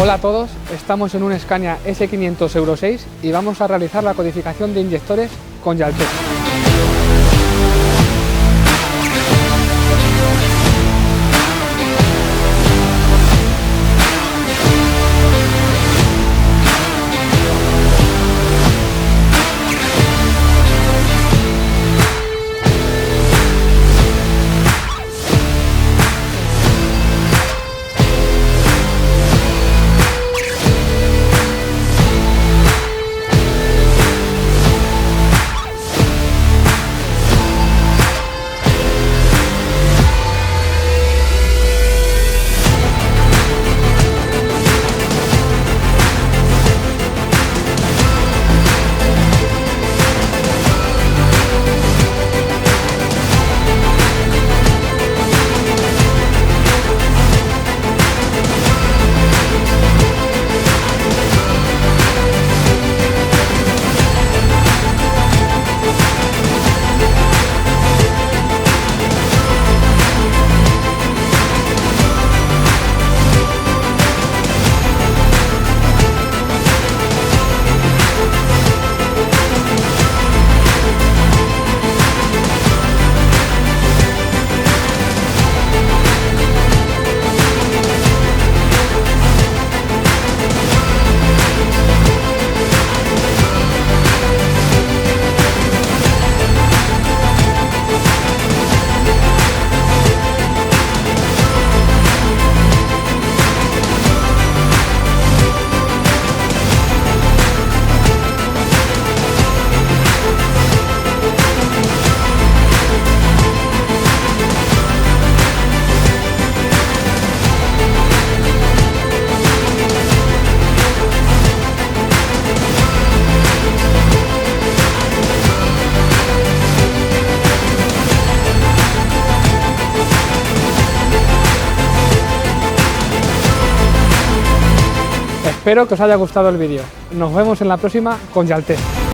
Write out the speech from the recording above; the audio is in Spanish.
Hola a todos, estamos en un Scania S500 Euro 6 y vamos a realizar la codificación de inyectores con Jaltec. Espero que os haya gustado el vídeo. Nos vemos en la próxima con Jaltec.